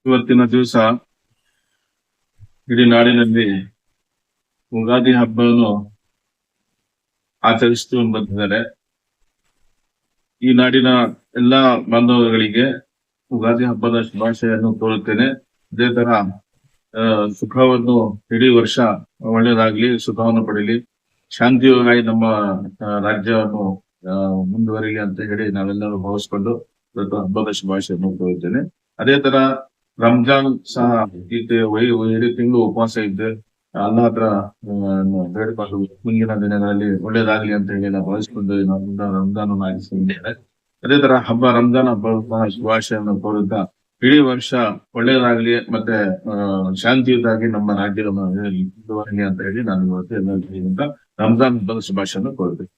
ಇವತ್ತಿನ ದಿವಸ ಇಡೀ ನಾಡಿನಲ್ಲಿ ಯುಗಾದಿ ಹಬ್ಬವನ್ನು ಆಚರಿಸ್ತು ಬಂದಿದ್ದಾರೆ. ಈ ನಾಡಿನ ಎಲ್ಲಾ ಬಾಂಧವಗಳಿಗೆ ಯುಗಾದಿ ಹಬ್ಬದ ಶುಭಾಶಯನ್ನು ಕೋರುತ್ತೇನೆ. ಅದೇ ತರ ಸುಖವನ್ನು ಇಡೀ ವರ್ಷ ಒಳ್ಳೆಯದಾಗ್ಲಿ, ಸುಖವನ್ನು ಪಡೀಲಿ, ಶಾಂತಿಯುತವಾಗಿ ನಮ್ಮ ರಾಜ್ಯವನ್ನು ಮುಂದುವರಿಲಿ ಅಂತ ಹೇಳಿ ನಾವೆಲ್ಲರೂ ಭಾವಿಸ್ಕೊಂಡು ಹಬ್ಬದ ಶುಭಾಶಯನ್ನು ಕೋರುತ್ತೇನೆ. ಅದೇ ತರ ರಂಜಾನ್ ಸಹ ಇಡೀ ತಿಂಗಳು ಉಪವಾಸ ಇದ್ದೆ ಅಲ್ಲಾ ಹತ್ರ ಬೇಡ್ಕೊಂಡು ಮುಂದಿನ ದಿನಗಳಲ್ಲಿ ಒಳ್ಳೇದಾಗ್ಲಿ ಅಂತ ಹೇಳಿ ನಾವು ಭಾವಿಸ್ಕೊಂಡು ರಂಜಾನ್ ಆಗಿಸಿದ್ದೇವೆ. ಅದೇ ತರ ರಂಜಾನ್ ಹಬ್ಬ ಶುಭಾಶಯವನ್ನು ಕೋರುತ್ತಾ ಇಡೀ ವರ್ಷ ಒಳ್ಳೇದಾಗ್ಲಿ ಮತ್ತೆ ಶಾಂತಿಯುತವಾಗಿ ನಮ್ಮ ರಾಜ್ಯದ ಮುಂದುವರಿಲಿ ಅಂತ ಹೇಳಿ ನಾನು ಇವತ್ತು ಎಲ್ಲರಿಗೂ ರಂಜಾನ್ ಹಬ್ಬದ ಶುಭಾಶಯವನ್ನು ಕೋರುತ್ತೇನೆ.